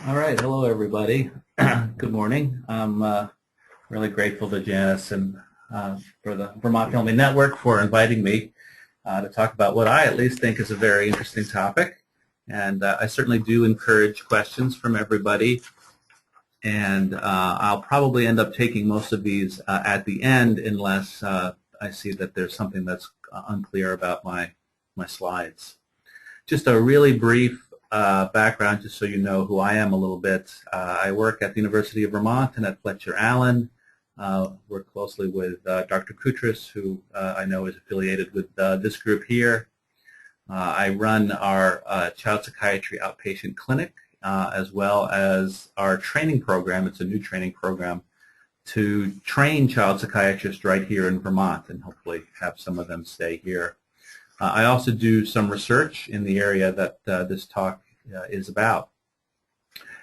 All right, hello everybody. Good morning. I'm really grateful to Janice and for the Vermont Family Network for inviting me to talk about what I at least think is a very interesting topic. And I certainly do encourage questions from everybody. And I'll probably end up taking most of these at the end unless I see that there's something that's unclear about my slides. Just a really brief background, just so you know who I am a little bit. I work at the University of Vermont and at Fletcher Allen. Work closely with Dr. Koutras, who I know is affiliated with this group here. I run our child psychiatry outpatient clinic, as well as our training program. It's a new training program to train child psychiatrists right here in Vermont, and hopefully have some of them stay here. I also do some research in the area that this talk is about.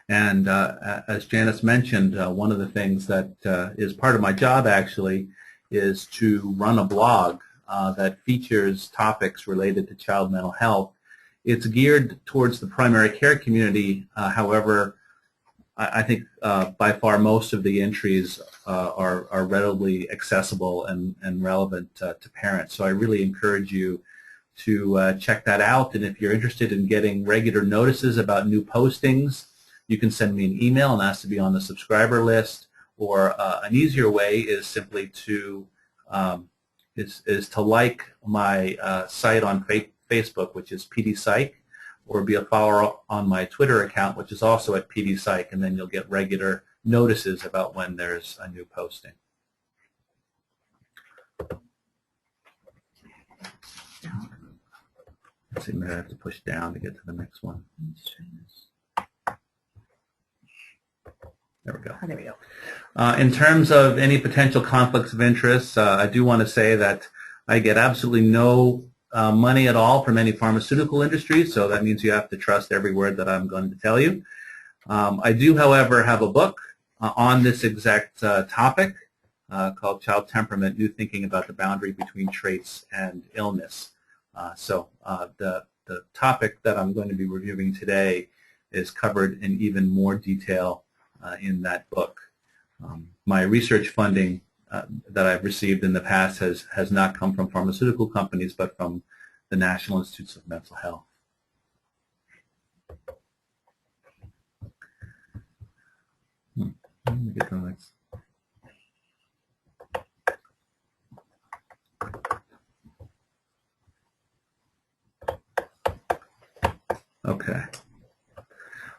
And as Janice mentioned, one of the things that is part of my job actually is to run a blog that features topics related to child mental health. It's geared towards the primary care community. However, I think by far most of the entries are readily accessible and relevant to parents. So I really encourage you to check that out. And if you're interested in getting regular notices about new postings, you can send me an email and ask to be on the subscriber list. Or an easier way is simply to like my site on Facebook, which is PDPsych, or be a follower on my Twitter account, which is also at PDPsych, and then you'll get regular notices about when there's a new posting. Let's see, maybe I have to push down to get to the next one. There we go. There we go. In terms of any potential conflicts of interest, I do want to say that I get absolutely no money at all from any pharmaceutical industry, so that means you have to trust every word that I'm going to tell you. I do, however, have a book on this exact topic called Child Temperament, New Thinking About the Boundary Between Traits and Illness. So the topic that I'm going to be reviewing today is covered in even more detail in that book. My research funding that I've received in the past has not come from pharmaceutical companies, but from the National Institutes of Mental Health. Let me get to the next. Okay.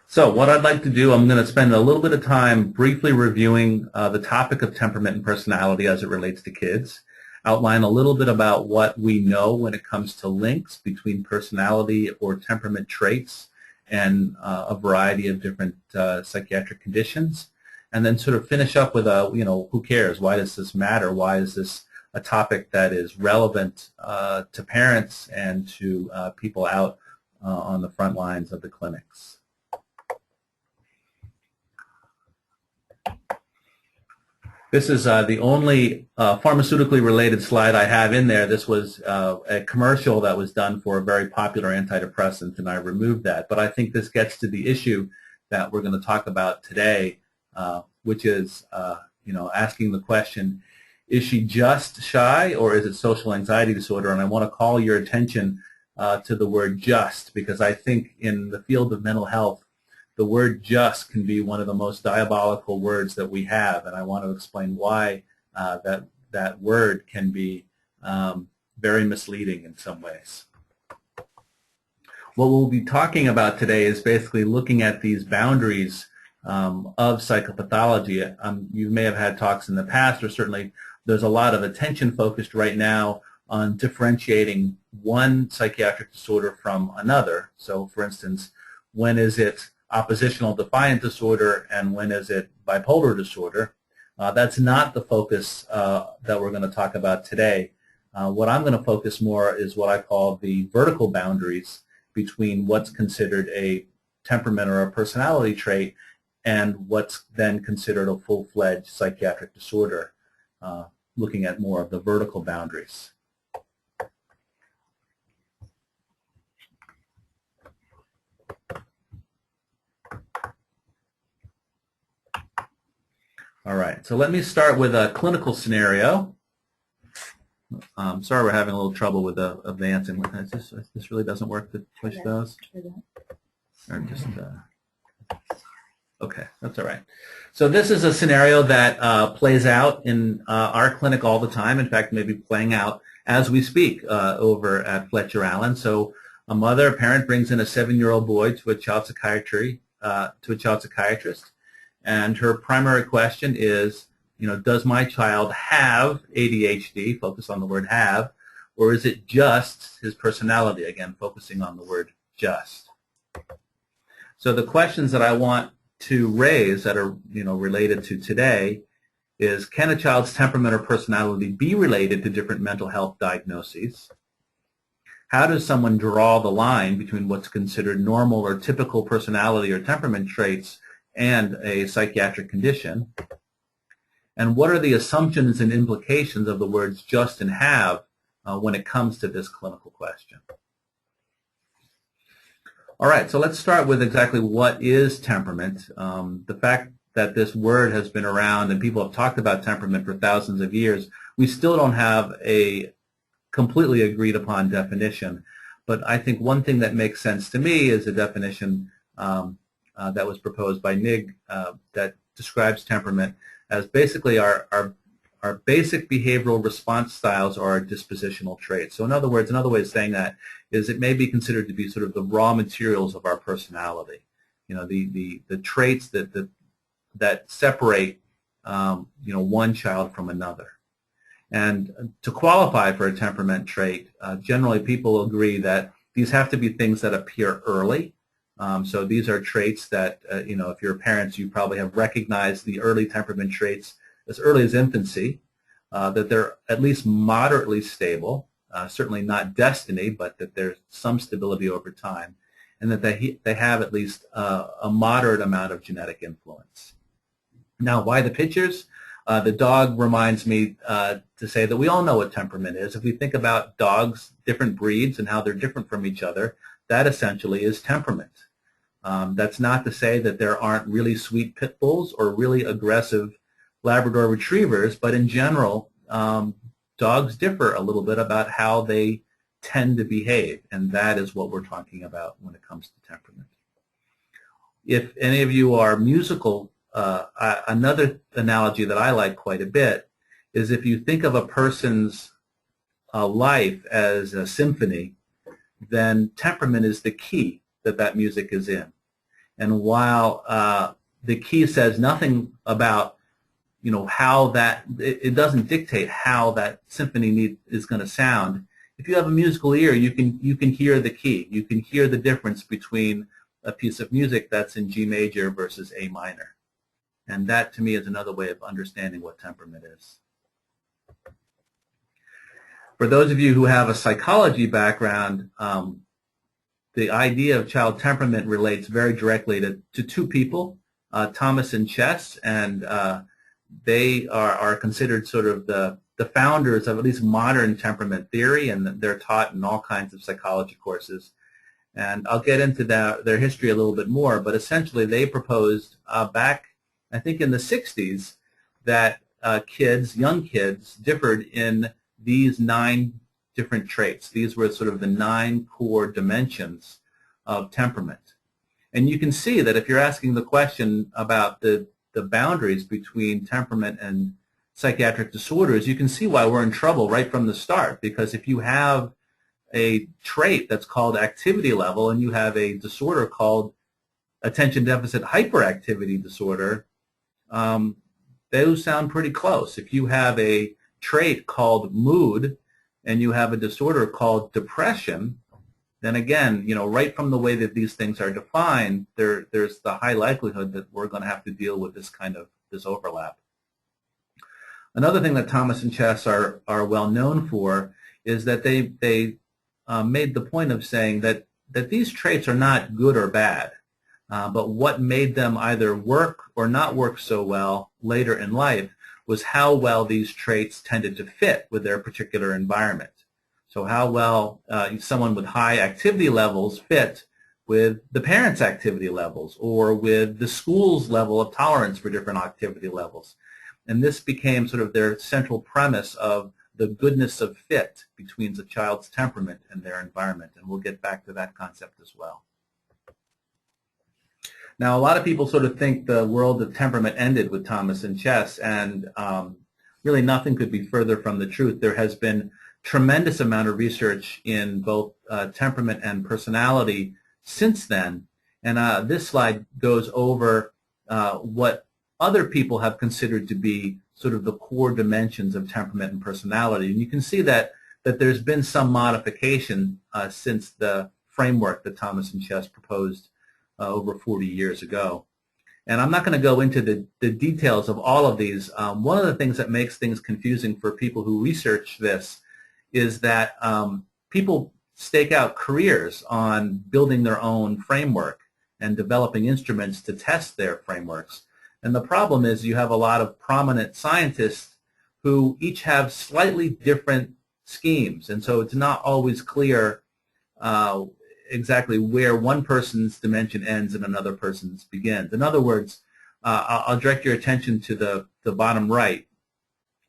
So what I'd like to do, I'm going to spend a little bit of time briefly reviewing the topic of temperament and personality as it relates to kids, outline a little bit about what we know when it comes to links between personality or temperament traits and a variety of different psychiatric conditions, and then sort of finish up with a, who cares? Why does this matter? Why is this a topic that is relevant to parents and to people out on the front lines of the clinics? This is the only pharmaceutically related slide I have in there. This was a commercial that was done for a very popular antidepressant, and I removed that. But I think this gets to the issue that we're going to talk about today, which is, asking the question, is she just shy or is it social anxiety disorder? And I want to call your attention to the word just, because I think in the field of mental health, the word just can be one of the most diabolical words that we have, and I want to explain why that word can be very misleading in some ways. What we'll be talking about today is basically looking at these boundaries of psychopathology. You may have had talks in the past, or certainly there's a lot of attention focused right now on differentiating one psychiatric disorder from another. So, for instance, when is it oppositional defiant disorder and when is it bipolar disorder? That's not the focus that we're going to talk about today. What I'm going to focus more is what I call the vertical boundaries between what's considered a temperament or a personality trait and what's then considered a full-fledged psychiatric disorder, looking at more of the vertical boundaries. All right, so let me start with a clinical scenario. Sorry we're having a little trouble with advancing. This really doesn't work to push those? Or just, okay, that's all right. So this is a scenario that plays out in our clinic all the time. In fact, maybe playing out as we speak over at Fletcher Allen. So a parent brings in a 7-year-old boy to a child psychiatrist, and her primary question is, does my child have ADHD, focus on the word have, or is it just his personality, again, focusing on the word just. So the questions that I want to raise that are, related to today is, can a child's temperament or personality be related to different mental health diagnoses? How does someone draw the line between what's considered normal or typical personality or temperament traits and a psychiatric condition? And what are the assumptions and implications of the words just and have when it comes to this clinical question? All right, so let's start with exactly what is temperament. The fact that this word has been around and people have talked about temperament for thousands of years, we still don't have a completely agreed upon definition. But I think one thing that makes sense to me is a definition that was proposed by Nig that describes temperament as basically our basic behavioral response styles or our dispositional traits. So in other words, another way of saying that is it may be considered to be sort of the raw materials of our personality. The traits that separate one child from another. And to qualify for a temperament trait, generally people agree that these have to be things that appear early. So these are traits that, if you're parents, you probably have recognized the early temperament traits as early as infancy, that they're at least moderately stable, certainly not destiny, but that there's some stability over time, and that they have at least a moderate amount of genetic influence. Now, why the pictures? The dog reminds me to say that we all know what temperament is. If we think about dogs, different breeds, and how they're different from each other, that essentially is temperament. That's not to say that there aren't really sweet pit bulls or really aggressive Labrador retrievers, but in general, dogs differ a little bit about how they tend to behave, and that is what we're talking about when it comes to temperament. If any of you are musical, another analogy that I like quite a bit is if you think of a person's life as a symphony, then temperament is the key that music is in. And while the key says nothing about how it doesn't dictate how that symphony is going to sound. If you have a musical ear, you can hear the key. You can hear the difference between a piece of music that's in G major versus A minor. And that, to me, is another way of understanding what temperament is. For those of you who have a psychology background, the idea of child temperament relates very directly to two people, Thomas and Chess, and they are considered sort of the founders of at least modern temperament theory, and they're taught in all kinds of psychology courses. And I'll get into their history a little bit more, but essentially they proposed back, I think in the 60s, that young kids differed in these 9 different traits. These were sort of the 9 core dimensions of temperament. And you can see that if you're asking the question about the boundaries between temperament and psychiatric disorders, you can see why we're in trouble right from the start. Because if you have a trait that's called activity level and you have a disorder called attention deficit hyperactivity disorder, those sound pretty close. If you have a trait called mood and you have a disorder called depression, then again, right from the way that these things are defined, there's the high likelihood that we're going to have to deal with this overlap. Another thing that Thomas and Chess are well known for is that they made the point of saying that these traits are not good or bad, but what made them either work or not work so well later in life was how well these traits tended to fit with their particular environment. So how well someone with high activity levels fit with the parents' activity levels or with the school's level of tolerance for different activity levels. And this became sort of their central premise of the goodness of fit between the child's temperament and their environment. And we'll get back to that concept as well. Now, a lot of people sort of think the world of temperament ended with Thomas and Chess, and really nothing could be further from the truth. There has been tremendous amount of research in both temperament and personality since then, and this slide goes over what other people have considered to be sort of the core dimensions of temperament and personality. And you can see that there's been some modification since the framework that Thomas and Chess proposed over 40 years ago. And I'm not going to go into the details of all of these. One of the things that makes things confusing for people who research this is that people stake out careers on building their own framework and developing instruments to test their frameworks. And the problem is you have a lot of prominent scientists who each have slightly different schemes, and so it's not always clear exactly where one person's dimension ends and another person's begins. In other words, I'll direct your attention to the bottom right.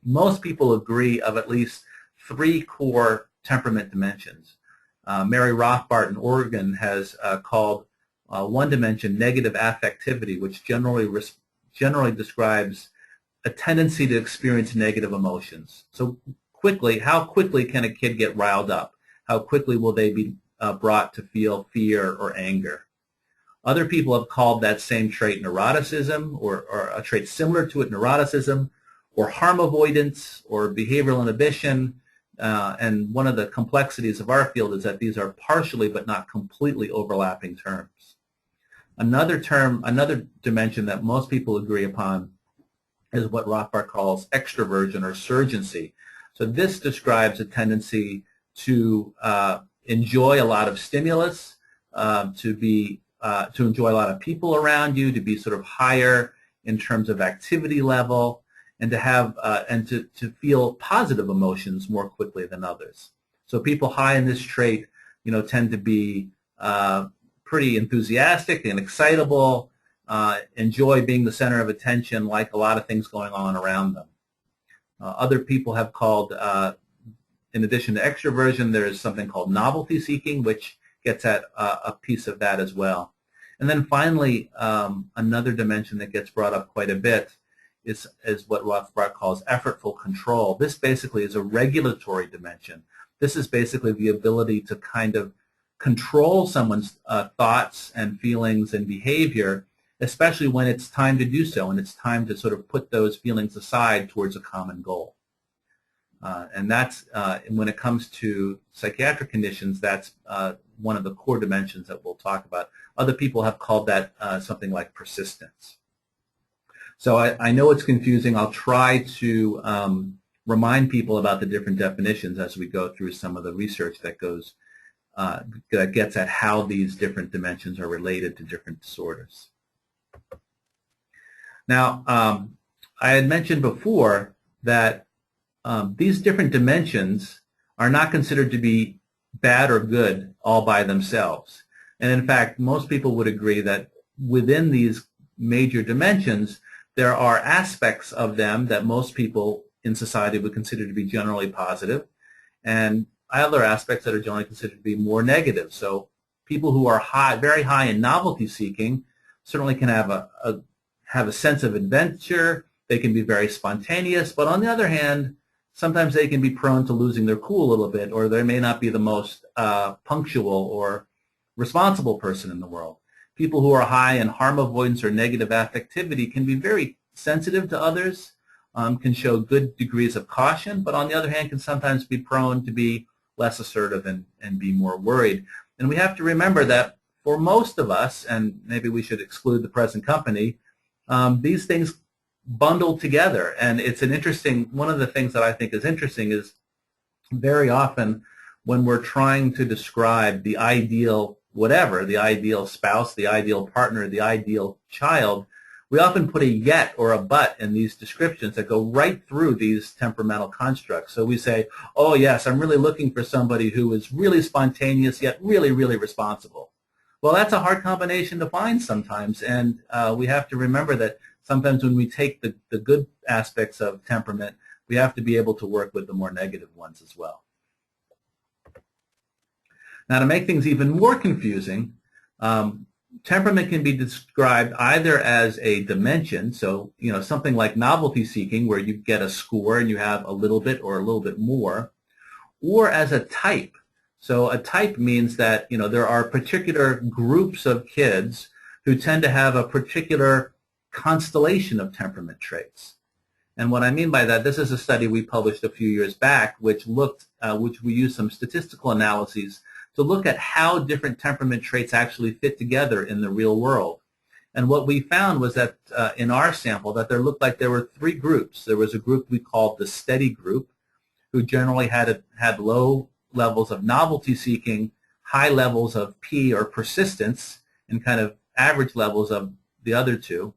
Most people agree of at least 3 core temperament dimensions. Mary Rothbart in Oregon has called one dimension negative affectivity, which generally describes a tendency to experience negative emotions. So how quickly can a kid get riled up? How quickly will they be brought to feel fear or anger? Other people have called that same trait neuroticism, or a trait similar to it, neuroticism, or harm avoidance, or behavioral inhibition. And one of the complexities of our field is that these are partially but not completely overlapping terms. Another dimension that most people agree upon is what Rothbard calls extroversion or surgency. So this describes a tendency to enjoy a lot of stimulus, to enjoy a lot of people around you, to be sort of higher in terms of activity level, and to have to feel positive emotions more quickly than others. So people high in this trait, tend to be pretty enthusiastic and excitable, enjoy being the center of attention, like a lot of things going on around them. Other people have called, in addition to extroversion, there is something called novelty seeking, which gets at a piece of that as well. And then finally, another dimension that gets brought up quite a bit is what Rothbard calls effortful control. This basically is a regulatory dimension. This is basically the ability to kind of control someone's thoughts and feelings and behavior, especially when it's time to do so, and it's time to sort of put those feelings aside towards a common goal. And that's, when it comes to psychiatric conditions, that's one of the core dimensions that we'll talk about. Other people have called that something like persistence. So I know it's confusing. I'll try to remind people about the different definitions as we go through some of the research that gets at how these different dimensions are related to different disorders. Now, I had mentioned before that these different dimensions are not considered to be bad or good all by themselves. And in fact, most people would agree that within these major dimensions, there are aspects of them that most people in society would consider to be generally positive, and other aspects that are generally considered to be more negative. So people who are very high in novelty seeking certainly can have a sense of adventure. They can be very spontaneous, but on the other hand, sometimes they can be prone to losing their cool a little bit, or they may not be the most punctual or responsible person in the world. People who are high in harm avoidance or negative affectivity can be very sensitive to others, can show good degrees of caution, but on the other hand can sometimes be prone to be less assertive and be more worried. And we have to remember that for most of us, and maybe we should exclude the present company, these things bundle together. And it's one of the things that I think is interesting is very often when we're trying to describe the ideal whatever, the ideal spouse, the ideal partner, the ideal child, we often put a yet or a but in these descriptions that go right through these temperamental constructs. So we say, oh yes, I'm really looking for somebody who is really spontaneous yet really, really responsible. Well, that's a hard combination to find sometimes, and we have to remember that sometimes when we take the good aspects of temperament, we have to be able to work with the more negative ones as well. Now, to make things even more confusing, temperament can be described either as a dimension, so something like novelty seeking, where you get a score and you have a little bit or a little bit more, or as a type. So a type means that there are particular groups of kids who tend to have a particular constellation of temperament traits. And what I mean by that, this is a study we published a few years back, which we used some statistical analyses to look at how different temperament traits actually fit together in the real world. And what we found was that in our sample, that there looked like there were three groups. There was a group we called the steady group, who generally had low levels of novelty seeking, high levels of P or persistence, and kind of average levels of the other two.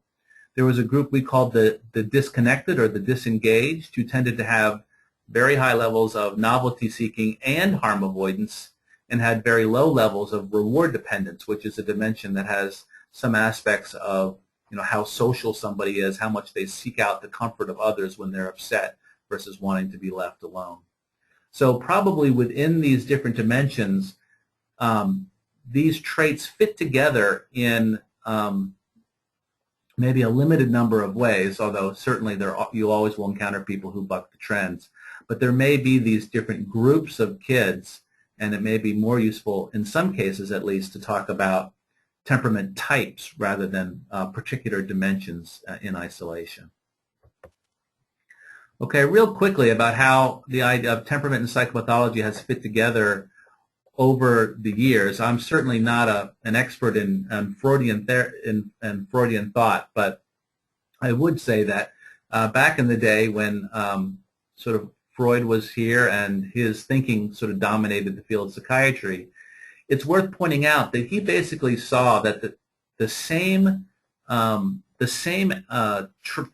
There was a group we called the disconnected or the disengaged, who tended to have very high levels of novelty seeking and harm avoidance, and had very low levels of reward dependence, which is a dimension that has some aspects of how social somebody is, how much they seek out the comfort of others when they're upset versus wanting to be left alone. So probably within these different dimensions, these traits fit together in maybe a limited number of ways, although certainly you always will encounter people who buck the trends. But there may be these different groups of kids, and it may be more useful, in some cases at least, to talk about temperament types rather than particular dimensions in isolation. Okay, real quickly about how the idea of temperament and psychopathology has fit together over the years. I'm certainly not an expert in Freudian thought, but I would say that back in the day when sort of Freud was here and his thinking sort of dominated the field of psychiatry, it's worth pointing out that he basically saw that the same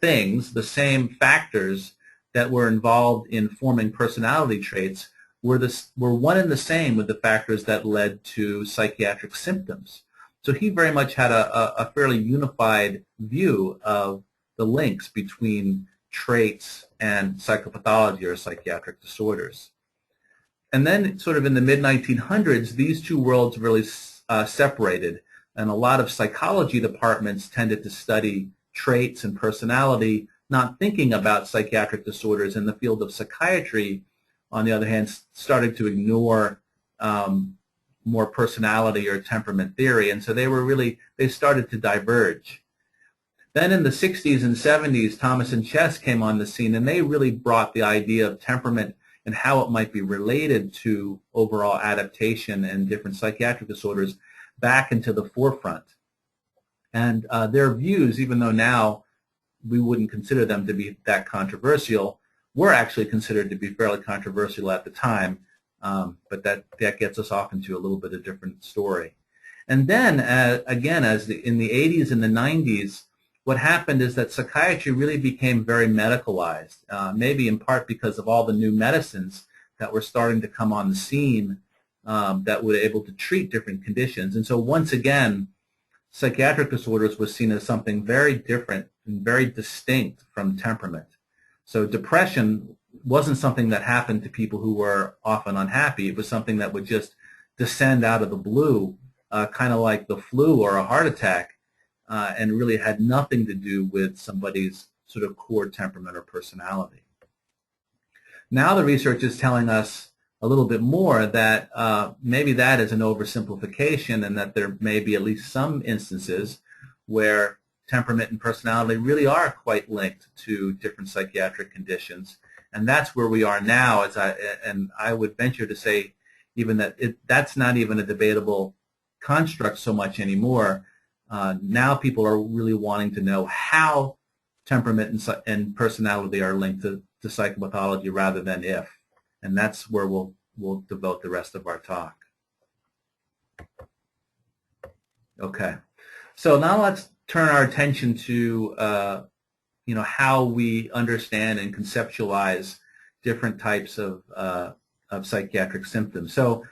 things, the same factors that were involved in forming personality traits were one and the same with the factors that led to psychiatric symptoms. So he very much had a fairly unified view of the links between traits and psychopathology or psychiatric disorders. And then sort of in the mid-1900s, these two worlds really separated, and a lot of psychology departments tended to study traits and personality, not thinking about psychiatric disorders. In the field of psychiatry, on the other hand, started to ignore more personality or temperament theory, and so they started to diverge. Then in the 60s and 70s, Thomas and Chess came on the scene, and they really brought the idea of temperament and how it might be related to overall adaptation and different psychiatric disorders back into the forefront. And their views, even though now we wouldn't consider them to be that controversial, were actually considered to be fairly controversial at the time, but that gets us off into a little bit of a different story. And then, again, in the 80s and the 90s, what happened is that psychiatry really became very medicalized, maybe in part because of all the new medicines that were starting to come on the scene that were able to treat different conditions. And so once again, psychiatric disorders was seen as something very different and very distinct from temperament. So depression wasn't something that happened to people who were often unhappy. It was something that would just descend out of the blue, kind of like the flu or a heart attack, and really had nothing to do with somebody's sort of core temperament or personality. Now the research is telling us a little bit more that maybe that is an oversimplification, and that there may be at least some instances where temperament and personality really are quite linked to different psychiatric conditions. And that's where we are now, and I would venture to say even that that's not even a debatable construct so much anymore. Now people are really wanting to know how temperament and personality are linked to psychopathology rather than if. And that's where we'll devote the rest of our talk. Okay. So now let's turn our attention to how we understand and conceptualize different types of psychiatric symptoms. So,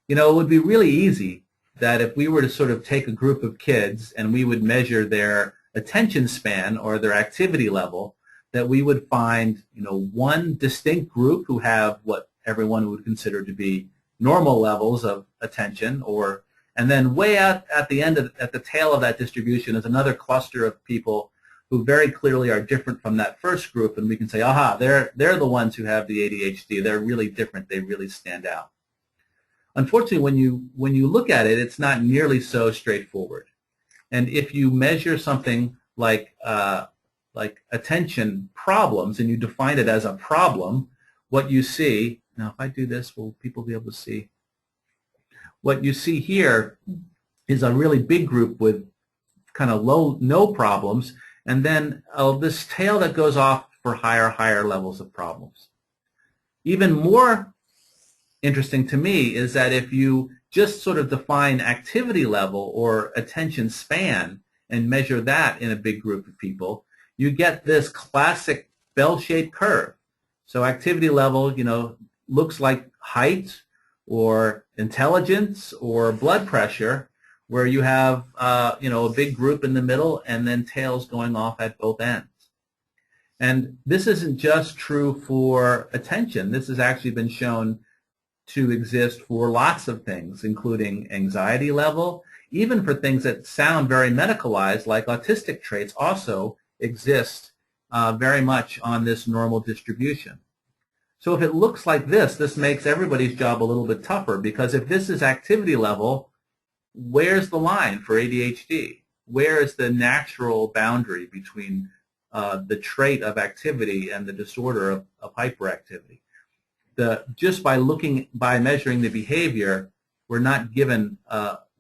it would be really easy that if we were to sort of take a group of kids and we would measure their attention span or their activity level, that we would find, one distinct group who have what everyone would consider to be normal levels of attention, and then way out at the end at the tail of that distribution is another cluster of people who very clearly are different from that first group, and we can say, aha, they're the ones who have the ADHD. They're really different. They really stand out. Unfortunately, when you look at it, it's not nearly so straightforward. And if you measure something like attention problems and you define it as a problem, what you see, now if I do this, will people be able to see? What you see here is a really big group with kind of no problems, and then this tail that goes off for higher levels of problems. Even more interesting to me is that if you just sort of define activity level or attention span and measure that in a big group of people, you get this classic bell-shaped curve. So activity level, looks like height or intelligence or blood pressure, where you have a big group in the middle and then tails going off at both ends. And this isn't just true for attention. This has actually been shown to exist for lots of things, including anxiety level, even for things that sound very medicalized, like autistic traits also exist very much on this normal distribution. So if it looks like this makes everybody's job a little bit tougher, because if this is activity level, where's the line for ADHD? Where is the natural boundary between the trait of activity and the disorder of hyperactivity? Just by measuring the behavior, we're not given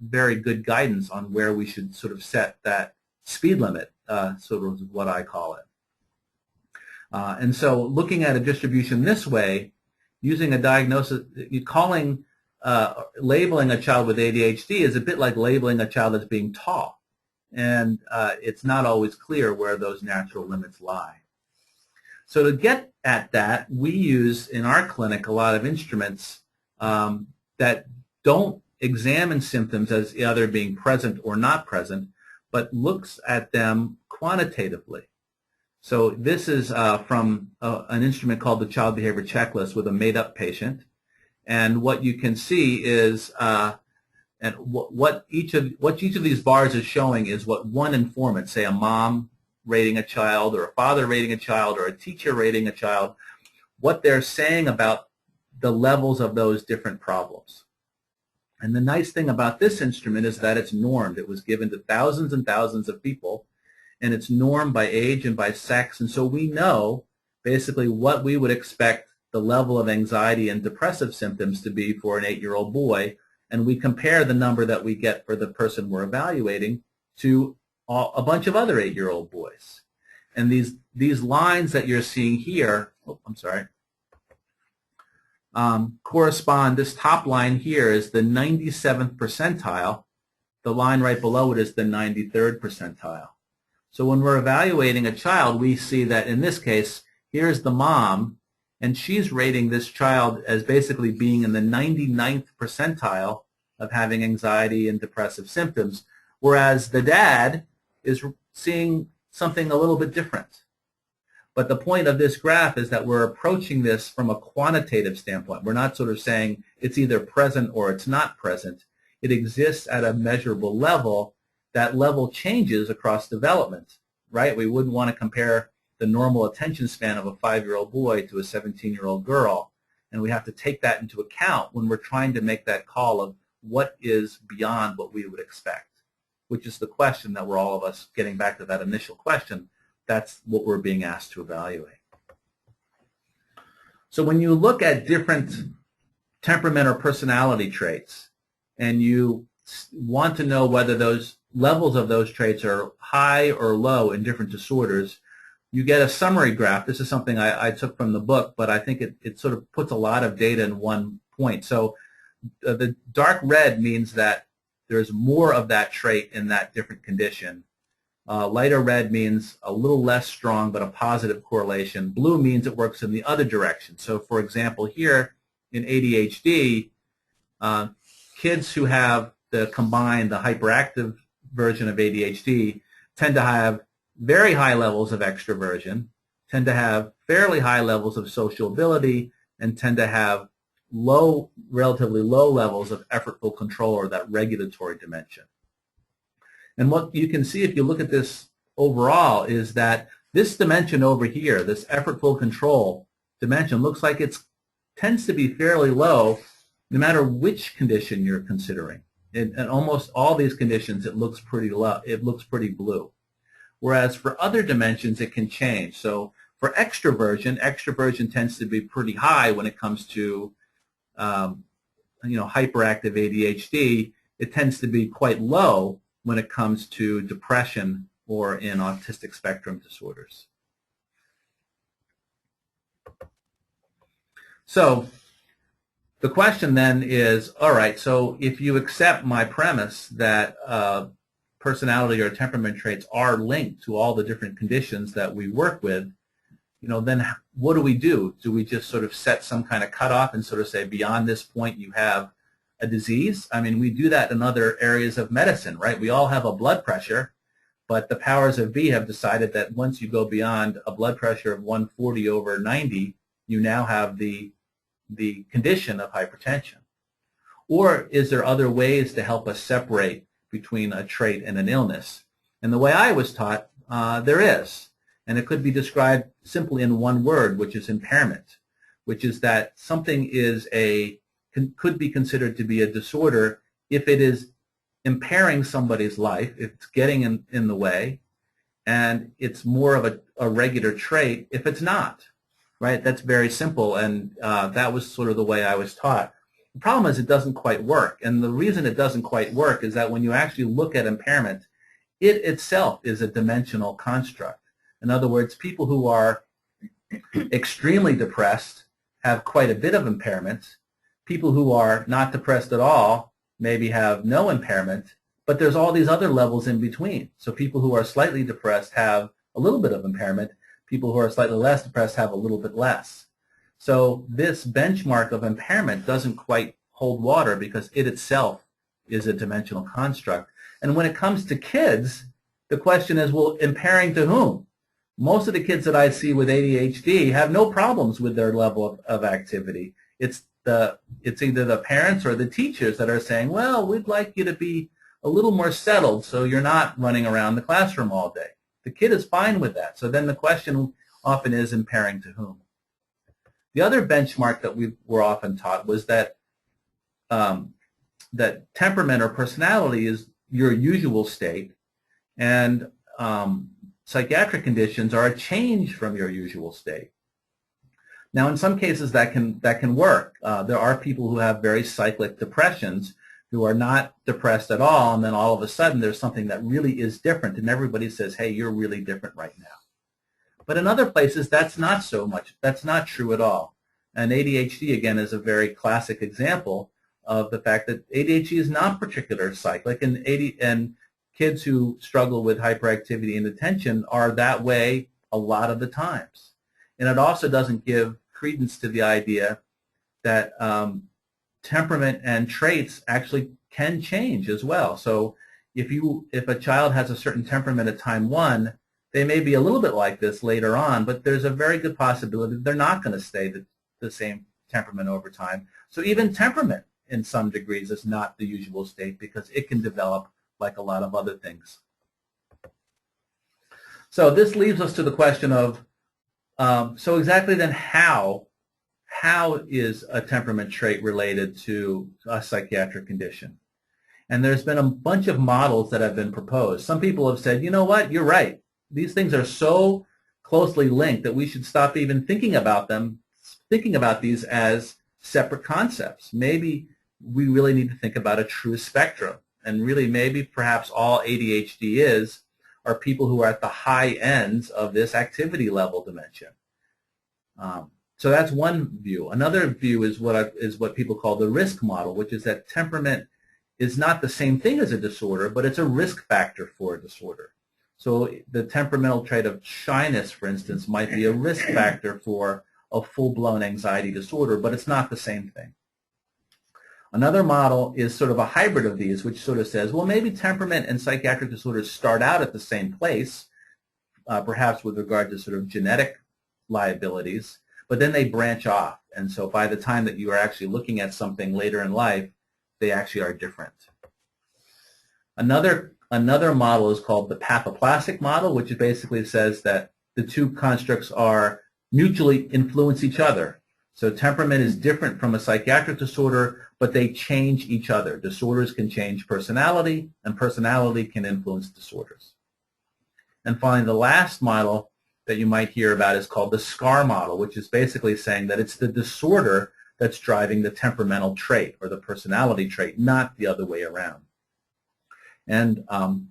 very good guidance on where we should sort of set that speed limit, sort of what I call it. And so looking at a distribution this way, using a diagnosis, labeling a child with ADHD is a bit like labeling a child as being tall. And it's not always clear where those natural limits lie. So to get at that, we use in our clinic a lot of instruments that don't examine symptoms as either being present or not present, but looks at them quantitatively. So this is from an instrument called the Child Behavior Checklist with a made-up patient. And what you can see is, and what each of these bars is showing is what one informant, say a mom rating a child, or a father rating a child, or a teacher rating a child, what they're saying about the levels of those different problems. And the nice thing about this instrument is that it's normed. It was given to thousands and thousands of people, and it's normed by age and by sex, and so we know basically what we would expect the level of anxiety and depressive symptoms to be for an 8-year-old boy, and we compare the number that we get for the person we're evaluating to a bunch of other 8-year-old boys. And these lines that you're seeing here, correspond, this top line here is the 97th percentile. The line right below it is the 93rd percentile. So when we're evaluating a child, we see that in this case, here's the mom, and she's rating this child as basically being in the 99th percentile of having anxiety and depressive symptoms, whereas the dad is seeing something a little bit different. But the point of this graph is that we're approaching this from a quantitative standpoint. We're not sort of saying it's either present or it's not present. It exists at a measurable level. That level changes across development, right? We wouldn't want to compare the normal attention span of a 5-year-old boy to a 17-year-old girl, and we have to take that into account when we're trying to make that call of what is beyond what we would expect, which is the question that we're all of us getting back to that initial question. That's what we're being asked to evaluate. So when you look at different temperament or personality traits and you want to know whether those levels of those traits are high or low in different disorders, you get a summary graph. This is something I took from the book, but I think it sort of puts a lot of data in one point. So the dark red means that there's more of that trait in that different condition. Lighter red means a little less strong but a positive correlation. Blue means it works in the other direction. So for example, here in ADHD, kids who have the combined, the hyperactive version of ADHD, tend to have very high levels of extroversion, tend to have fairly high levels of social ability, and tend to have relatively low levels of effortful control, or that regulatory dimension. And what you can see if you look at this overall is that this dimension over here, this effortful control dimension, looks like it tends to be fairly low no matter which condition you're considering. In almost all these conditions, it looks pretty low. It looks pretty blue. Whereas for other dimensions, it can change. So for extroversion tends to be pretty high when it comes to hyperactive ADHD. It tends to be quite low when it comes to depression or in autistic spectrum disorders. So the question then is, all right, so if you accept my premise that personality or temperament traits are linked to all the different conditions that we work with, then what do we do? Do we just sort of set some kind of cutoff and sort of say beyond this point you have a disease? I mean, we do that in other areas of medicine, right? We all have a blood pressure, but the powers of be have decided that once you go beyond a blood pressure of 140/90, you now have the condition of hypertension. Or is there other ways to help us separate between a trait and an illness? And the way I was taught, there is. And it could be described simply in one word, which is impairment, which is that something could be considered to be a disorder if it is impairing somebody's life, if it's getting in the way, and it's more of a regular trait if it's not. Right? That's very simple, and that was sort of the way I was taught. The problem is it doesn't quite work, and the reason it doesn't quite work is that when you actually look at impairment, it itself is a dimensional construct. In other words, people who are extremely depressed have quite a bit of impairment. People who are not depressed at all maybe have no impairment, but there's all these other levels in between. So people who are slightly depressed have a little bit of impairment. People who are slightly less depressed have a little bit less. So this benchmark of impairment doesn't quite hold water because it itself is a dimensional construct. And when it comes to kids, the question is, well, impairing to whom? Most of the kids that I see with ADHD have no problems with their level of activity. It's either the parents or the teachers that are saying, well, we'd like you to be a little more settled so you're not running around the classroom all day. The kid is fine with that. So then the question often is impairing to whom? The other benchmark that we were often taught was that that temperament or personality is your usual state, and psychiatric conditions are a change from your usual state. Now, in some cases that can work. There are people who have very cyclic depressions who are not depressed at all, and then all of a sudden there's something that really is different, and everybody says, hey, you're really different right now. But in other places, that's not so much. That's not true at all. And ADHD, again, is a very classic example of the fact that ADHD is not particularly cyclic, and kids who struggle with hyperactivity and attention are that way a lot of the times. And it also doesn't give credence to the idea that temperament and traits actually can change as well. So if a child has a certain temperament at time 1, they may be a little bit like this later on, but there's a very good possibility that they're not going to stay the same temperament over time. So even temperament in some degrees is not the usual state because it can develop like a lot of other things. So this leaves us to the question of, so exactly then how is a temperament trait related to a psychiatric condition? And there's been a bunch of models that have been proposed. Some people have said, you know what, you're right. These things are so closely linked that we should stop even thinking about these as separate concepts. Maybe we really need to think about a true spectrum. And really maybe perhaps all ADHD are people who are at the high ends of this activity level dimension. So that's one view. Another view is what people call the risk model, which is that temperament is not the same thing as a disorder, but it's a risk factor for a disorder. So the temperamental trait of shyness, for instance, might be a risk factor for a full-blown anxiety disorder, but it's not the same thing. Another model is sort of a hybrid of these, which sort of says, well, maybe temperament and psychiatric disorders start out at the same place, perhaps with regard to sort of genetic liabilities, but then they branch off. And so by the time that you are actually looking at something later in life, they actually are different. Another model is called the pathoplastic model, which basically says that the two constructs are mutually influence each other. So temperament is different from a psychiatric disorder, but they change each other. Disorders can change personality, and personality can influence disorders. And finally, the last model that you might hear about is called the SCAR model, which is basically saying that it's the disorder that's driving the temperamental trait or the personality trait, not the other way around. And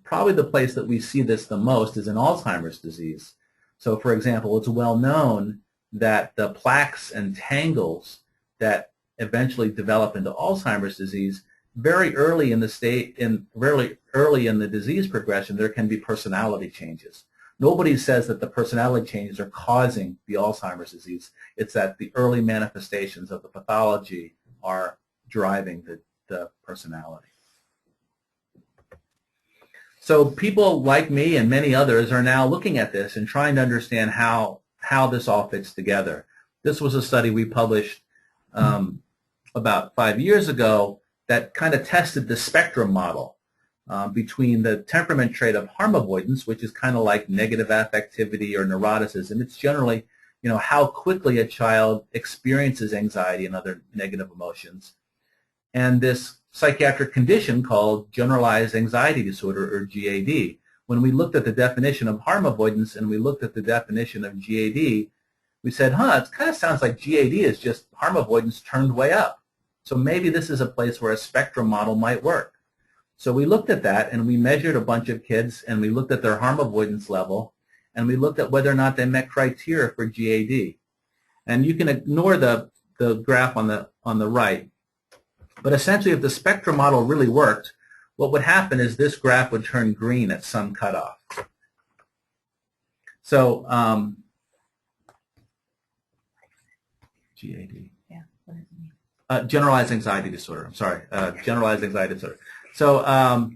probably the place that we see this the most is in Alzheimer's disease. So for example, it's well known that the plaques and tangles that eventually develop into Alzheimer's disease, very early in the disease progression, there can be personality changes. Nobody says that the personality changes are causing the Alzheimer's disease. It's that the early manifestations of the pathology are driving the personality. So people like me and many others are now looking at this and trying to understand how this all fits together. This was a study we published about 5 years ago that kind of tested the spectrum model between the temperament trait of harm avoidance, which is kind of like negative affectivity or neuroticism. It's generally, how quickly a child experiences anxiety and other negative emotions. And this psychiatric condition called generalized anxiety disorder, or GAD. When we looked at the definition of harm avoidance and we looked at the definition of GAD, we said, it kind of sounds like GAD is just harm avoidance turned way up. So maybe this is a place where a spectrum model might work. So we looked at that and we measured a bunch of kids and we looked at their harm avoidance level and we looked at whether or not they met criteria for GAD. And you can ignore the graph on the right. But essentially, if the spectrum model really worked, what would happen is this graph would turn green at some cutoff. So, GAD. Yeah, what does it mean? Generalized anxiety disorder. I'm sorry, generalized anxiety disorder. So,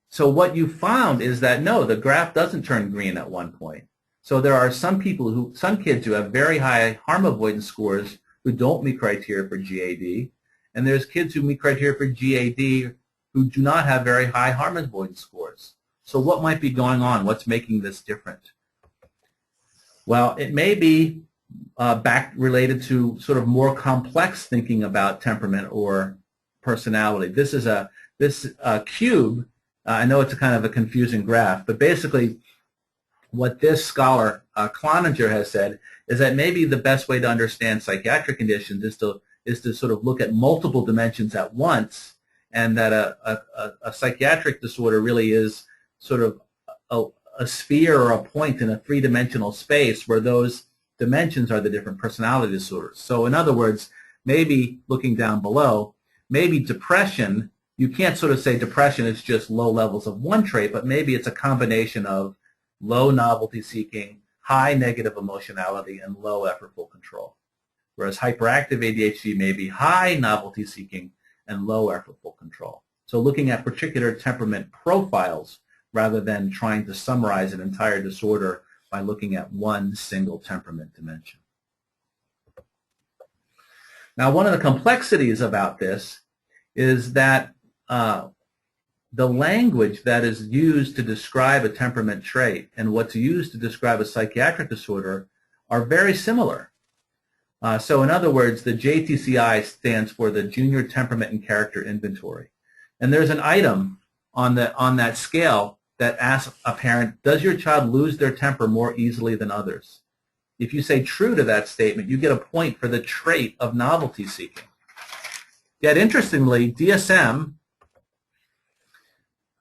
so what you found is that no, the graph doesn't turn green at one point. So there are some kids who have very high harm avoidance scores who don't meet criteria for GAD. And there's kids who meet criteria for GAD who do not have very high harm avoidance scores. So what might be going on? What's making this different? Well, it may be back related to sort of more complex thinking about temperament or personality. This is this cube. I know it's a kind of a confusing graph, but basically what this scholar, CLONINGERR, has said is that maybe the best way to understand psychiatric conditions is to sort of look at multiple dimensions at once, and that a psychiatric disorder really is sort of a sphere or a point in a three-dimensional space where those dimensions are the different personality disorders. So in other words, maybe looking down below, maybe depression, you can't sort of say depression is just low levels of one trait, but maybe it's a combination of low novelty seeking, high negative emotionality, and low effortful control. Whereas hyperactive ADHD may be high novelty seeking and low effortful control. So looking at particular temperament profiles rather than trying to summarize an entire disorder by looking at one single temperament dimension. Now, one of the complexities about this is that the language that is used to describe a temperament trait and what's used to describe a psychiatric disorder are very similar. So in other words, the JTCI stands for the Junior Temperament and Character Inventory. And there's an item on that scale that asks a parent, does your child lose their temper more easily than others? If you say true to that statement, you get a point for the trait of novelty seeking. Yet interestingly, DSM,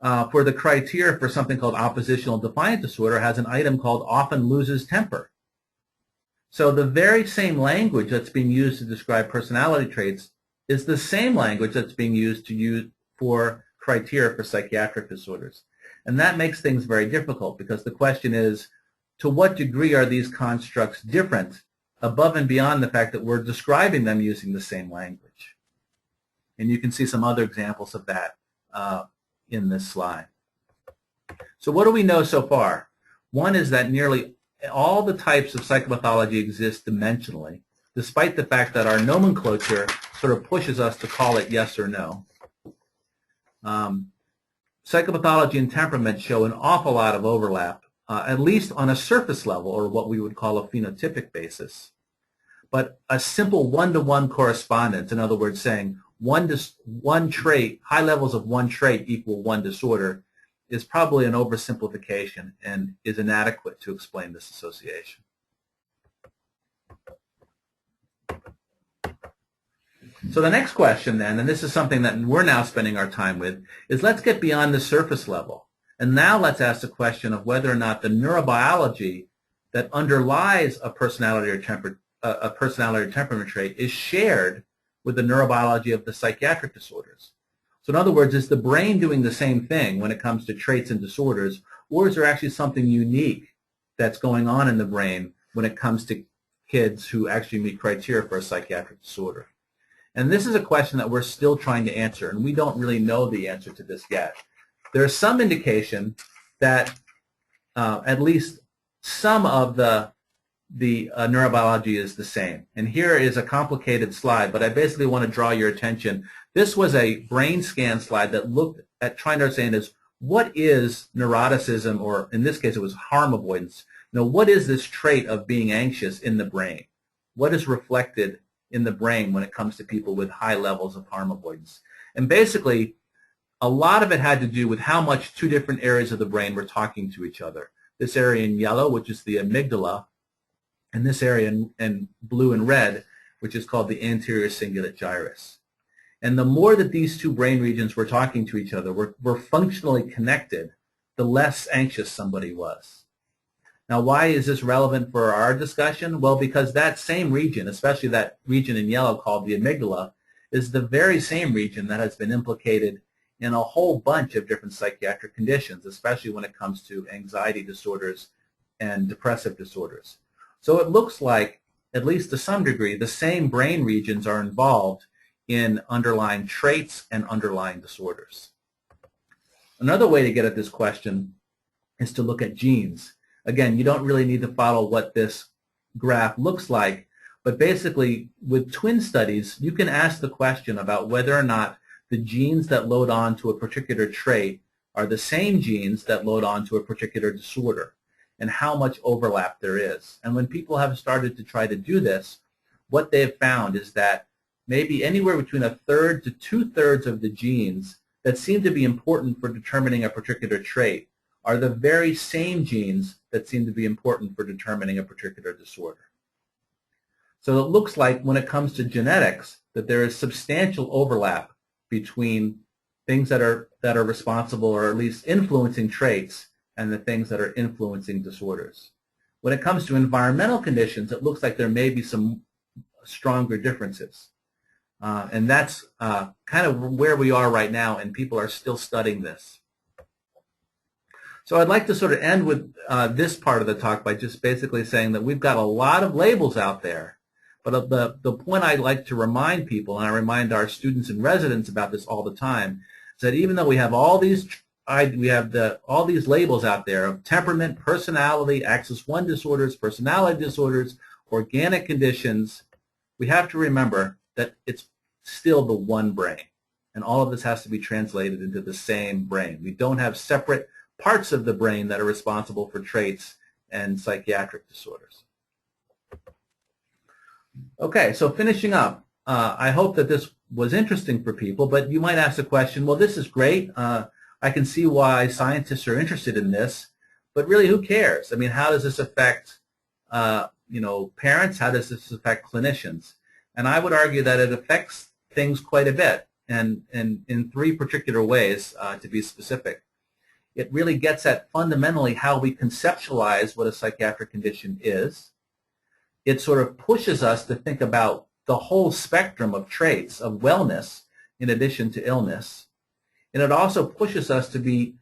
for the criteria for something called oppositional defiant disorder, has an item called often loses temper. So the very same language that's being used to describe personality traits is the same language that's being used for criteria for psychiatric disorders. And that makes things very difficult because the question is, to what degree are these constructs different above and beyond the fact that we're describing them using the same language? And you can see some other examples of that in this slide. So what do we know so far? One is that nearly all the types of psychopathology exist dimensionally, despite the fact that our nomenclature sort of pushes us to call it yes or no. Psychopathology and temperament show an awful lot of overlap, at least on a surface level, or what we would call a phenotypic basis. But a simple one-to-one correspondence, in other words, saying one trait, high levels of one trait equal one disorder, is probably an oversimplification and is inadequate to explain this association. So the next question then, and this is something that we're now spending our time with, is let's get beyond the surface level. And now let's ask the question of whether or not the neurobiology that underlies a personality or temperament trait is shared with the neurobiology of the psychiatric disorders. So in other words, is the brain doing the same thing when it comes to traits and disorders, or is there actually something unique that's going on in the brain when it comes to kids who actually meet criteria for a psychiatric disorder? And this is a question that we're still trying to answer, and we don't really know the answer to this yet. There's some indication that at least some of the neurobiology is the same. And here is a complicated slide, but I basically want to draw your attention. This was a brain scan slide that looked at trying to understand is what is neuroticism, or in this case it was harm avoidance. What is this trait of being anxious in the brain? What is reflected in the brain when it comes to people with high levels of harm avoidance? And basically, a lot of it had to do with how much two different areas of the brain were talking to each other. This area in yellow, which is the amygdala, and this area in blue and red, which is called the anterior cingulate gyrus. And the more that these two brain regions were talking to each other, were functionally connected, the less anxious somebody was. Now, why is this relevant for our discussion? Well, because that same region, especially that region in yellow called the amygdala, is the very same region that has been implicated in a whole bunch of different psychiatric conditions, especially when it comes to anxiety disorders and depressive disorders. So it looks like, at least to some degree, the same brain regions are involved in underlying traits and underlying disorders. Another way to get at this question is to look at genes. Again, you don't really need to follow what this graph looks like, but basically with twin studies, you can ask the question about whether or not the genes that load on to a particular trait are the same genes that load on to a particular disorder, and how much overlap there is. And when people have started to try to do this, what they've found is that maybe anywhere between 1/3 to 2/3 of the genes that seem to be important for determining a particular trait are the very same genes that seem to be important for determining a particular disorder. So it looks like when it comes to genetics that there is substantial overlap between things that are responsible or at least influencing traits and the things that are influencing disorders. When it comes to environmental conditions, it looks like there may be some stronger differences. And that's kind of where we are right now, and people are still studying this. So I'd like to sort of end with this part of the talk by just basically saying that we've got a lot of labels out there, but the point I'd like to remind people, and I remind our students and residents about this all the time, is that even though we have all these all these labels out there of temperament, personality, axis 1 disorders, personality disorders, organic conditions, we have to remember that it's still the one brain, and all of this has to be translated into the same brain. We don't have separate parts of the brain that are responsible for traits and psychiatric disorders. Okay, so finishing up, I hope that this was interesting for people, but you might ask the question, well, this is great. I can see why scientists are interested in this, but really, who cares? I mean, how does this affect parents? How does this affect clinicians? And I would argue that it affects things quite a bit, and in 3 particular ways, to be specific. It really gets at fundamentally how we conceptualize what a psychiatric condition is. It sort of pushes us to think about the whole spectrum of traits of wellness in addition to illness. And it also pushes us to be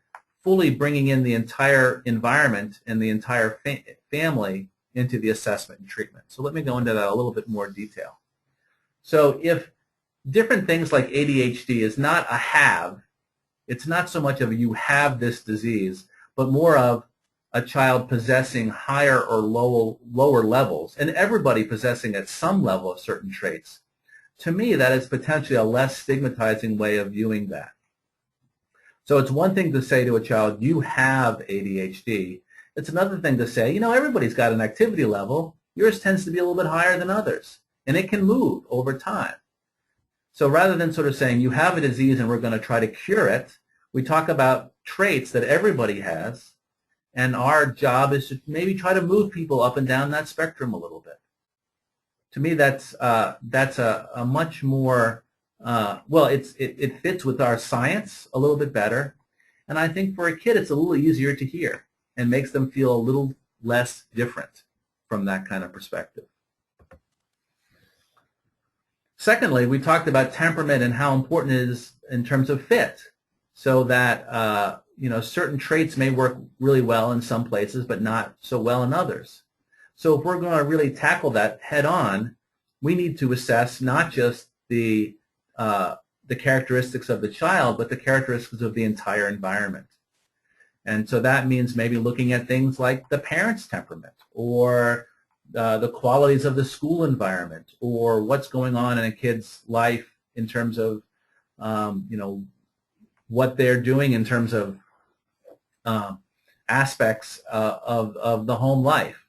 fully bringing in the entire environment and the entire family into the assessment and treatment. So let me go into that a little bit more detail. So if different things like ADHD is not a have. It's not so much of a you have this disease, but more of a child possessing higher or lower levels, and everybody possessing at some level of certain traits. To me, that is potentially a less stigmatizing way of viewing that. So it's one thing to say to a child, you have ADHD. It's another thing to say, you know, everybody's got an activity level. Yours tends to be a little bit higher than others, and it can move over time. So rather than sort of saying you have a disease and we're going to try to cure it, we talk about traits that everybody has, and our job is to maybe try to move people up and down that spectrum a little bit. To me, that's a much more, well, it fits with our science a little bit better, and I think for a kid it's a little easier to hear and makes them feel a little less different from that kind of perspective. Secondly, we talked about temperament and how important it is in terms of fit, so that you know, certain traits may work really well in some places but not so well in others. So if we're going to really tackle that head on, we need to assess not just the characteristics of the child, but the characteristics of the entire environment. And so that means maybe looking at things like the parent's temperament, or the qualities of the school environment, or what's going on in a kid's life in terms of you know, what they're doing in terms of aspects of the home life.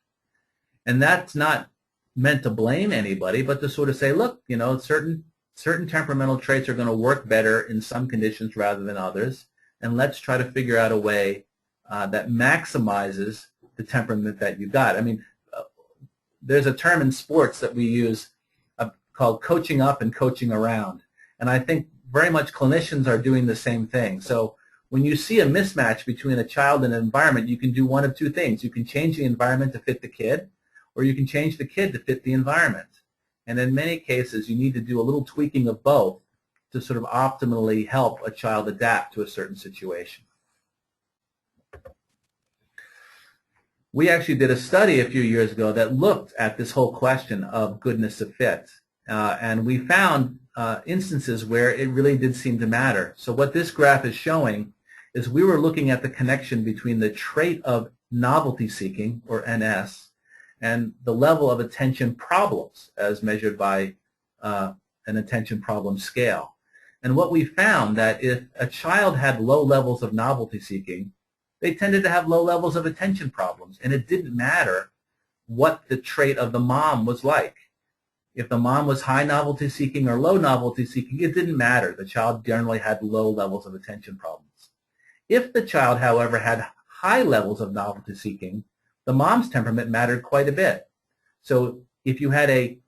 And that's not meant to blame anybody, but to sort of say, look, you know, certain temperamental traits are going to work better in some conditions rather than others, and let's try to figure out a way that maximizes the temperament that you got. I mean, there's a term in sports that we use called coaching up and coaching around, and I think very much clinicians are doing the same thing. So when you see a mismatch between a child and an environment, you can do one of two things. You can change the environment to fit the kid, or you can change the kid to fit the environment. And in many cases, you need to do a little tweaking of both to sort of optimally help a child adapt to a certain situation. We actually did a study a few years ago that looked at this whole question of goodness of fit, and we found instances where it really did seem to matter. So what this graph is showing is we were looking at the connection between the trait of novelty seeking, or NS, and the level of attention problems as measured by an attention problem scale. And what we found that if a child had low levels of novelty seeking, they tended to have low levels of attention problems, and it didn't matter what the trait of the mom was like. If the mom was high novelty seeking or low novelty seeking, it didn't matter. The child generally had low levels of attention problems. If the child, however, had high levels of novelty seeking, the mom's temperament mattered quite a bit. So if you had a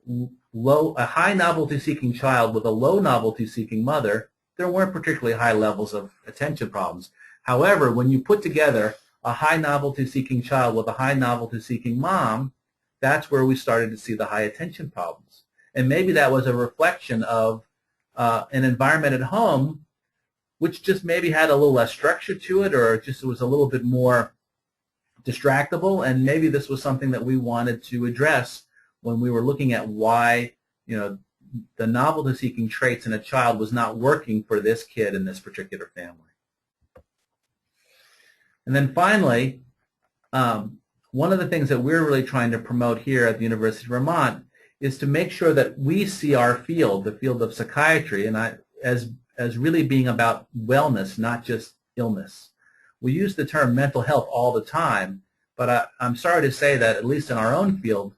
high novelty seeking child with a low novelty seeking mother, there weren't particularly high levels of attention problems. However, when you put together a high novelty seeking child with a high novelty seeking mom, that's where we started to see the high attention problems. And maybe that was a reflection of an environment at home which just maybe had a little less structure to it, or just it was a little bit more distractible, and maybe this was something that we wanted to address when we were looking at why, you know, the novelty-seeking traits in a child was not working for this kid in this particular family. And then finally, one of the things that we're really trying to promote here at the University of Vermont is to make sure that we see our field, the field of psychiatry, and as really being about wellness, not just illness. We use the term mental health all the time, but I'm sorry to say that, at least in our own field,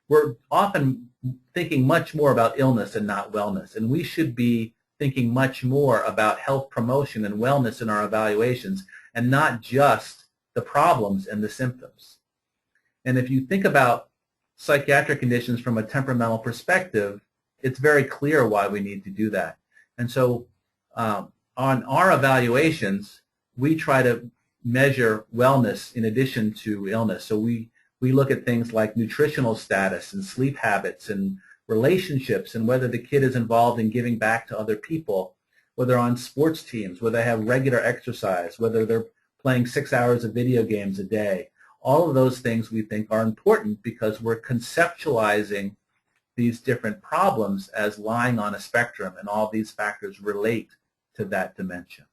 we're often thinking much more about illness and not wellness, and we should be thinking much more about health promotion and wellness in our evaluations, and not just the problems and the symptoms. And if you think about psychiatric conditions from a temperamental perspective, it's very clear why we need to do that. And so on our evaluations, we try to measure wellness in addition to illness. So we look at things like nutritional status and sleep habits and relationships, and whether the kid is involved in giving back to other people, whether on sports teams, whether they have regular exercise, whether they're playing 6 hours of video games a day. All of those things we think are important because we're conceptualizing these different problems as lying on a spectrum, and all these factors relate to that dimension.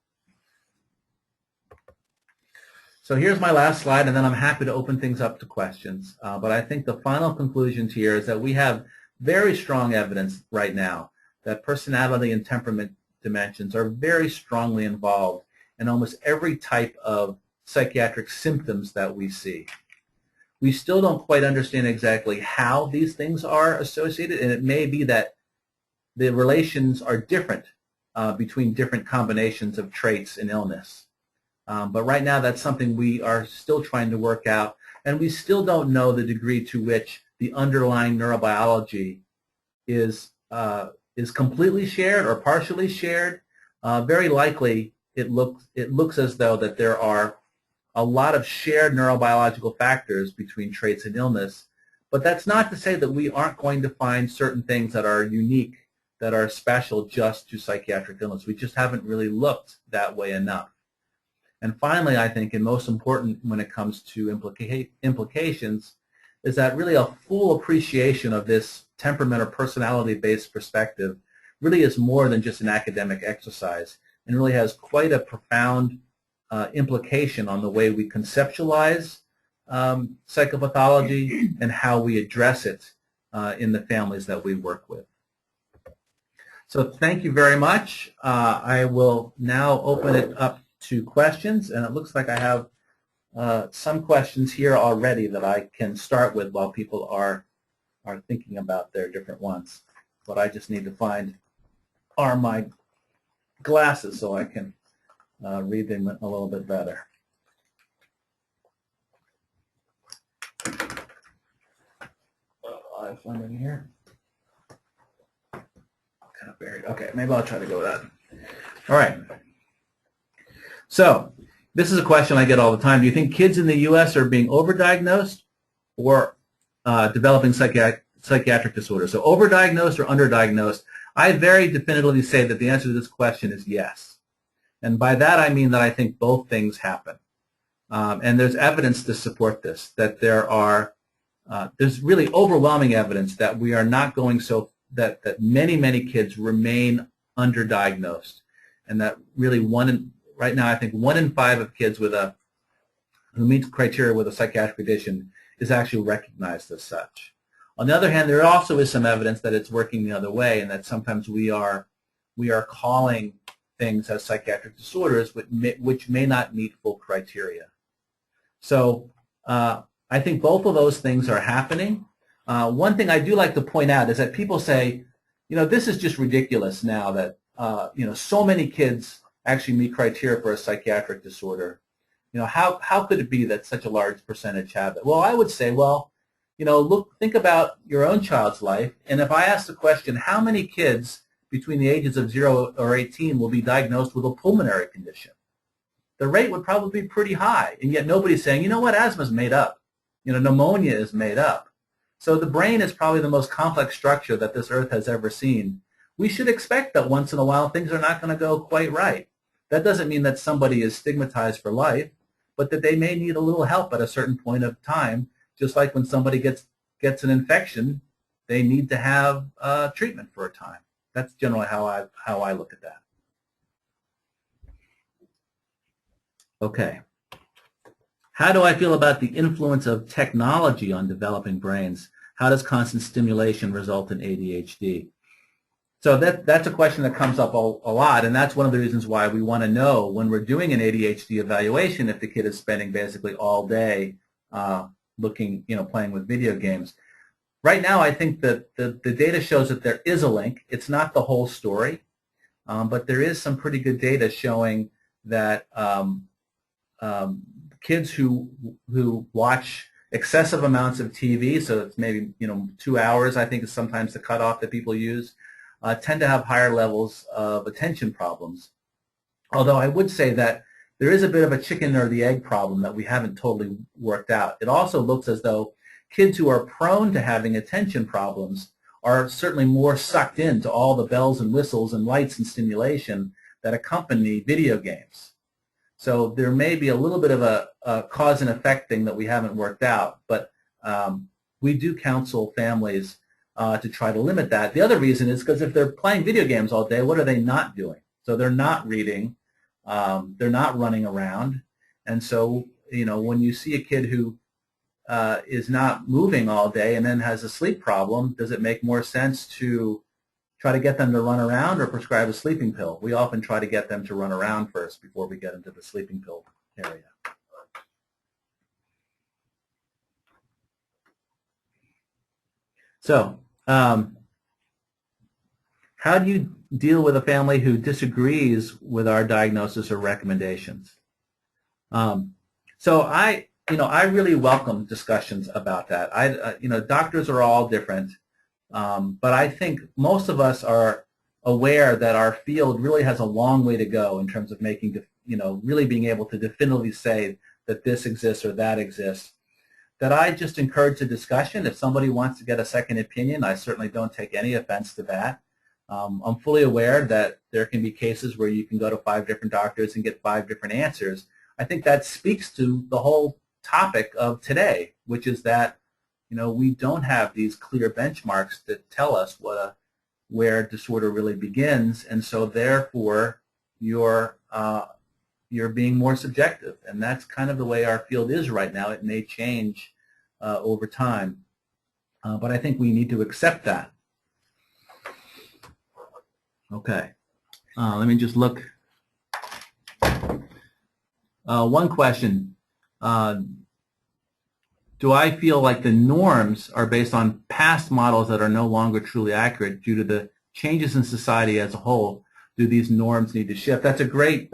So here's my last slide, and then I'm happy to open things up to questions. But I think the final conclusions here is that we have very strong evidence right now that personality and temperament dimensions are very strongly involved in almost every type of psychiatric symptoms that we see. We still don't quite understand exactly how these things are associated, and it may be that the relations are different between different combinations of traits in illness. But right now that's something we are still trying to work out, and we still don't know the degree to which the underlying neurobiology is completely shared or partially shared. Very likely it looks as though that there are a lot of shared neurobiological factors between traits and illness, but that's not to say that we aren't going to find certain things that are unique, that are special just to psychiatric illness. We just haven't really looked that way enough. And finally, I think, and most important when it comes to implications, is that really a full appreciation of this temperament or personality-based perspective really is more than just an academic exercise, and really has quite a profound implication on the way we conceptualize psychopathology and how we address it in the families that we work with. So thank you very much. I will now open it up to questions, and it looks like I have some questions here already that I can start with while people are thinking about their different ones. What I just need to find are my glasses so I can read them a little bit better. I find them here. Kind of buried. Okay, maybe I'll try to go with that. All right. So this is a question I get all the time. Do you think kids in the U.S. are being overdiagnosed or developing psychiatric disorders? So overdiagnosed or underdiagnosed? I very definitively say that the answer to this question is yes. And by that I mean that I think both things happen. And there's evidence to support this, that there's really overwhelming evidence that we are not going that many kids remain underdiagnosed, and that really right now I think 1 in 5 of kids who meets criteria with a psychiatric condition is actually recognized as such. On the other hand, there also is some evidence that it's working the other way, and that sometimes we are calling things as psychiatric disorders which may not meet full criteria. So I think both of those things are happening. One thing I do like to point out is that people say, this is just ridiculous now that so many kids actually meet criteria for a psychiatric disorder. How could it be that such a large percentage have it? Well, I would say, think about your own child's life, and if I ask the question, how many kids between the ages of 0 or 18 will be diagnosed with a pulmonary condition? The rate would probably be pretty high, and yet nobody's saying, asthma's made up. Pneumonia is made up. So the brain is probably the most complex structure that this earth has ever seen. We should expect that once in a while things are not going to go quite right. That doesn't mean that somebody is stigmatized for life, but that they may need a little help at a certain point of time, just like when somebody gets an infection, they need to have treatment for a time. That's generally how I look at that. Okay. How do I feel about the influence of technology on developing brains? How does constant stimulation result in ADHD? So that's a question that comes up a lot, and that's one of the reasons why we want to know when we're doing an ADHD evaluation if the kid is spending basically all day playing with video games. Right now, I think that the data shows that there is a link. It's not the whole story, but there is some pretty good data showing that kids who watch excessive amounts of TV, so it's maybe 2 hours, I think is sometimes the cutoff that people use, tend to have higher levels of attention problems. Although I would say that there is a bit of a chicken or the egg problem that we haven't totally worked out. It also looks as though kids who are prone to having attention problems are certainly more sucked into all the bells and whistles and lights and stimulation that accompany video games. So there may be a little bit of a cause and effect thing that we haven't worked out, but we do counsel families to try to limit that. The other reason is because if they're playing video games all day, what are they not doing? So they're not reading, they're not running around, and so when you see a kid who is not moving all day and then has a sleep problem, does it make more sense to try to get them to run around or prescribe a sleeping pill? We often try to get them to run around first before we get into the sleeping pill area. So, how do you deal with a family who disagrees with our diagnosis or recommendations? So I really welcome discussions about that. Doctors are all different, but I think most of us are aware that our field really has a long way to go in terms of making, really being able to definitively say that this exists or that exists. That I just encourage a discussion. If somebody wants to get a second opinion, I certainly don't take any offense to that. I'm fully aware that there can be cases where you can go to 5 different doctors and get 5 different answers. I think that speaks to the whole topic of today, which is that we don't have these clear benchmarks that tell us where disorder really begins, and so therefore you're being more subjective, and that's kind of the way our field is right now. It may change over time, but I think we need to accept that. Okay, let me just look. One question, do I feel like the norms are based on past models that are no longer truly accurate due to the changes in society as a whole? Do these norms need to shift? That's a great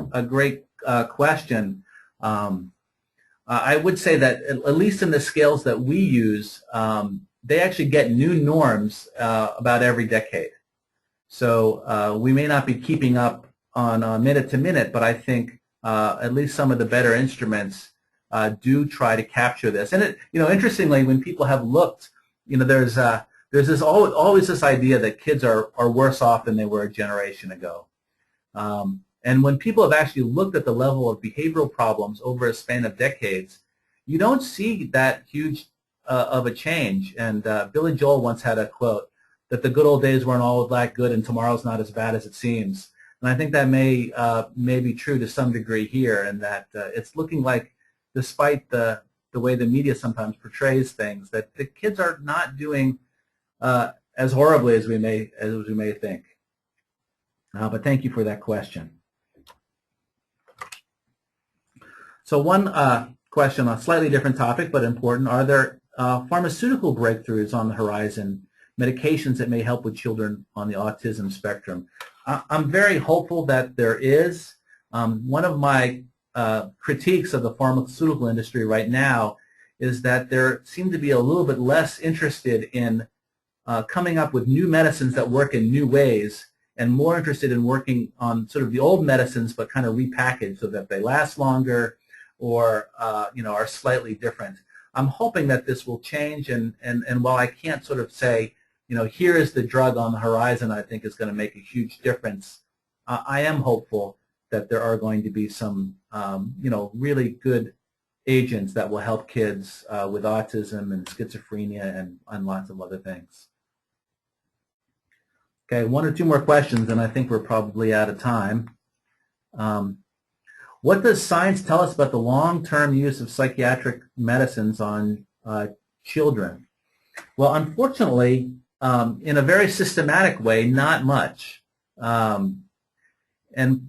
question. I would say that at least in the scales that we use, they actually get new norms about every decade. So we may not be keeping up on minute to minute, but I think at least some of the better instruments do try to capture this. And interestingly, when people have looked, there's this always this idea that kids are worse off than they were a generation ago. And when people have actually looked at the level of behavioral problems over a span of decades, you don't see that huge of a change. And Billy Joel once had a quote that the good old days weren't all that good and tomorrow's not as bad as it seems. And I think that may be true to some degree here, and that it's looking like, despite the way the media sometimes portrays things, that the kids are not doing as horribly as we may think. But thank you for that question. So one question on a slightly different topic but important: are there pharmaceutical breakthroughs on the horizon, medications that may help with children on the autism spectrum? I'm very hopeful that there is. One of my critiques of the pharmaceutical industry right now is that there seem to be a little bit less interested in coming up with new medicines that work in new ways, and more interested in working on sort of the old medicines but kind of repackaged so that they last longer or are slightly different. I'm hoping that this will change, and while I can't sort of say, here is the drug on the horizon I think is going to make a huge difference, I am hopeful that there are going to be some really good agents that will help kids with autism and schizophrenia and lots of other things. Okay, 1 or 2 more questions, and I think we're probably out of time. What does science tell us about the long-term use of psychiatric medicines on children? Well, unfortunately, in a very systematic way, not much. And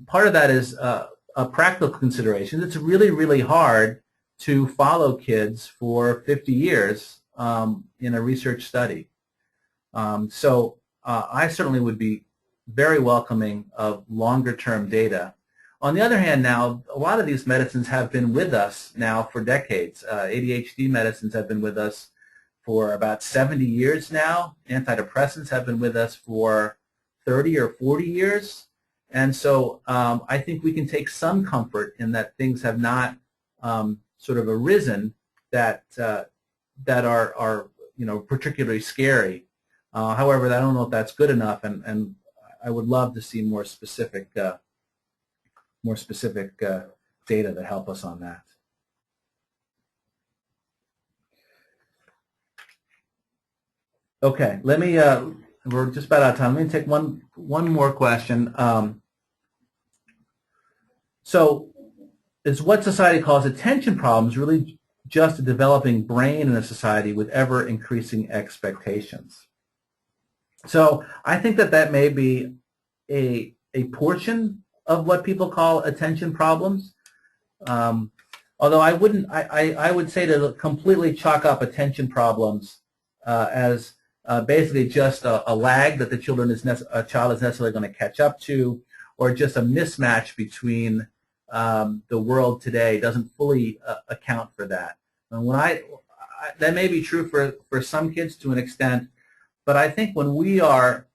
part of that is a practical consideration. It's really, really hard to follow kids for 50 years in a research study. So I certainly would be very welcoming of longer-term data. On the other hand, now, a lot of these medicines have been with us now for decades. ADHD medicines have been with us for about 70 years now. Antidepressants have been with us for 30 or 40 years. And so I think we can take some comfort in that things have not sort of arisen that are particularly scary. However, I don't know if that's good enough, and I would love to see more specific data that help us on that. Okay, let me, we're just about out of time. Let me take one more question. So is what society calls attention problems really just a developing brain in a society with ever-increasing expectations? So I think that may be a portion of what people call attention problems. Although I wouldn't, I would say to completely chalk up attention problems as basically just a lag that the child is necessarily going to catch up to, or just a mismatch between the world today doesn't fully account for that. And that may be true for some kids to an extent, but I think when we are,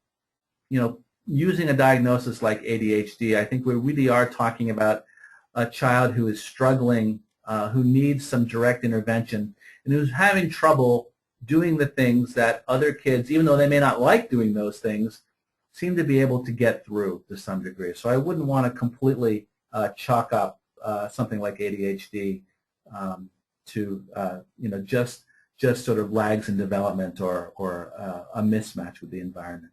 using a diagnosis like ADHD, I think we really are talking about a child who is struggling, who needs some direct intervention, and who's having trouble doing the things that other kids, even though they may not like doing those things, seem to be able to get through to some degree. So I wouldn't want to completely chalk up something like ADHD to just sort of lags in development or a mismatch with the environment.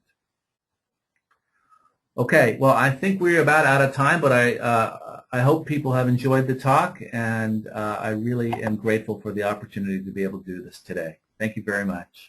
Okay, well, I think we're about out of time, but I hope people have enjoyed the talk, and I really am grateful for the opportunity to be able to do this today. Thank you very much.